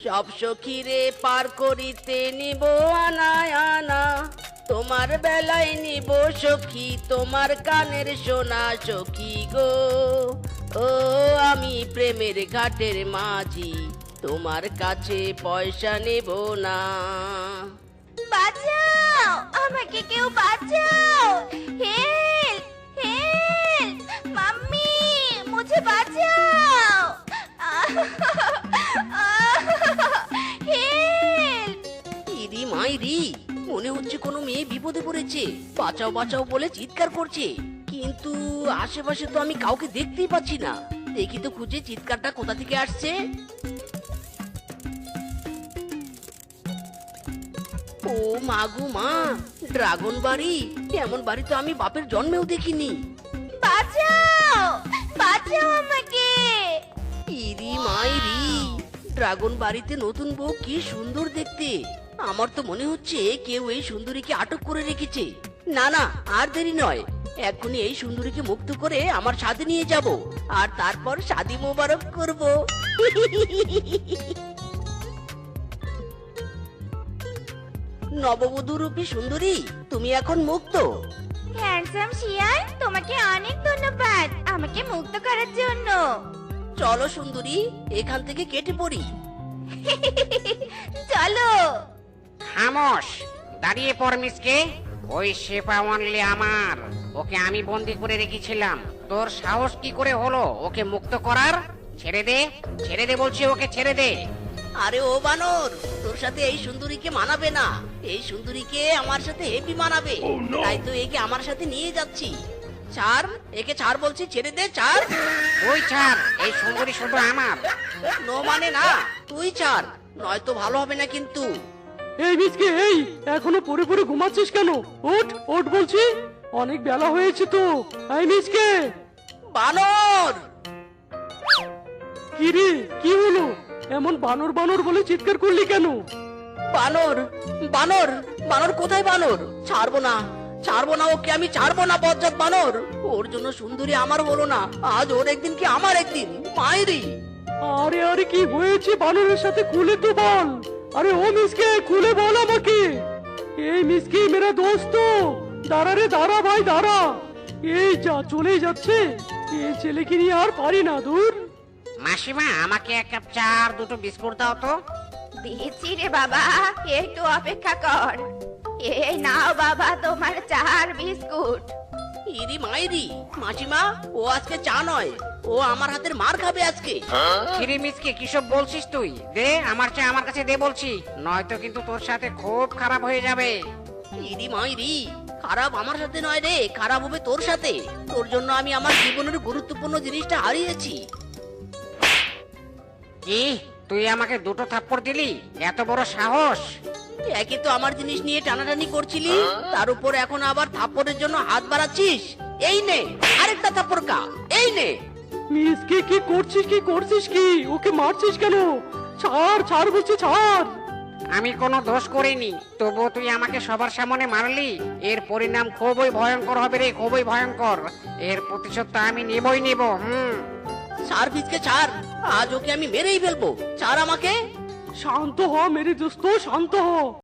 সব সখীরে পার করিতে নিব আনা আনা, তোমার বেলায় নিব সখী তোমার কানের সোনা সখী গো। ও আমি প্রেমের ঘাটের মাঝি, তোমার কাছে পয়সা নেব না। বাঁচাও, আমাকে কেউ বাঁচাও। হেল্প হেল্প, মাম্মি মুঝে বাঁচাও। হেল্প। ইরি মাইরি, মনে হচ্ছে কোনো মেয়ে বিপদে পড়েছে, বাঁচাও বাঁচাও বলে চিৎকার করছে, কিন্তু আশেপাশে তো আমি কাউকে দেখতেই পাচ্ছি না। দেখি তো খুঁজে চিৎকারটা কোথা থেকে আসছে। ও মাগু মা, ড্রাগন বাড়ি, এমন বাড়ি তো আমি বাপের জন্মেও দেখিনি। বাঁচাও, বাঁচাও আমাকে। ইরি মাইরি, ড্রাগন বাড়িতে নতুন বউ কি সুন্দর দেখতে। আমার তো মনে হচ্ছে কেউ এই সুন্দরীকে আটক করে রেখেছে। না না, আর দেরি নয়, এক্ষুনি এই সুন্দরীকে মুক্ত করে আমার সাথে নিয়ে যাব, আর তারপর শাদি মোবারক করব। নববধূরূপী সুন্দরী, তুমি এখন মুক্ত। হ্যান্ডসাম শিয়াল, তোমাকে অনেক ধন্যবাদ আমাকে মুক্ত করার জন্য। চলো সুন্দরী, এখান থেকে কেটে পড়ি। চলো। খামোশ, দাঁড়িয়ে পড় মিসকে। ওই শেফা অনলি আমার, ওকে আমি বন্দি করে রেখেছিলাম। তোর সাহস কি করে হলো ওকে মুক্ত করার? ছেড়ে দে, ছেড়ে দে বলছি, ওকে ছেড়ে দে। আরে ও বানর, তোর সাথে এই সুন্দরীকে মানাবে না। এই সুন্দরীকে আমার সাথে হেপি মানাবে, তাই তো একে আমার সাথে নিয়ে যাচ্ছি। ছাড়, একে ছাড় বলছি, ছেড়ে দে, ছাড়। তুই ছাড়, এই সুন্দরী শুধু আমার। নো মানে না, তুই ছাড়, নয়তো ভালো হবে না কিন্তু। এই মিসকে, এই এখনো পড়ে পড়ে ঘুমাচ্ছিস কেন? ওঠ ওঠ বলছি, অনেক বেলা হয়েছে তো। এই মিসকে। বানর! কি রে, কি হলো? এমন বানর বানর বলে চিৎকার করলি কেন? বানর বানর বানর, কোথায় বানর? ছাড়বো না, ছাড়বো না ওকে, আমি ছাড়বো না বজ্জাত বানর। ওর জন্য সুন্দরী আমার হলো না, আজ ওর একদিন কি আমার একদিন, মায়েরি। আরে আরে, কি হয়েছে বানরের সাথে খুলে তো বল। আরে ও মিসকে, খুলে বল আমাকে। এই মিসকে মেরা দোস্ত, দাঁড়া রে দাঁড়া ভাই দাঁড়া। এই যা চলেই যাচ্ছে, এই ছেলেকে নিয়ে আর পারি না, দূর। মাসিমা, আমাকে এক কাপ চা আর দুটো বিস্কুট দাও তো। দিয়েছি রে বাবা, একটু অপেক্ষা কর। এই নাও বাবা তোমার চার বিস্কুট। ইরি মাইরি, মাসিমা, ও আজকে চা নয়, ও আমার হাতের মার খাবে আজকে। কিরে মিসকে, কিসব বলছিস তুই? দে আমার চা, আমার কাছে দে বলছি, নয়তো কিন্তু তোর সাথে খুব খারাপ হয়ে যাবে। ইরি মাইরি, খারাপ আমার সাথে নয় রে, খারাপ হবে তোর সাথে। তোর জন্য আমি আমার জীবনের গুরুত্বপূর্ণ জিনিসটা হারিয়েছি। কি, তুই আমাকে দুটো থাপ্পড় দিলি? এত বড় সাহস! একে তো আমার জিনিস নিয়ে টানাটানি করছিলি, তার উপর এখন আবার থাপ্পড়ের জন্য হাত বাড়াচ্ছিস। এই নে আরেকটা থাপ্পড় খা, এই নে। মিসকে, কি করছিস, কি করছিস, কি ওকে মারছিস কেন? ছাড় ছাড় বলছি, ছাড়। আমি কোনো দোষ করিনি, তবুও তুই আমাকে সবার সামনে মারলি। এর পরিণাম খুবই ভয়ঙ্কর হবে রে, খুবই ভয়ঙ্কর। এর প্রতিশোধ তো আমি নেবই নেব। ছাড় ফিজকে, ছাড়, আজ ওকে আমি মেরেই ফেলবো, ছাড় আমাকে। শান্ত হ মেরে দোস্ত, শান্ত হ।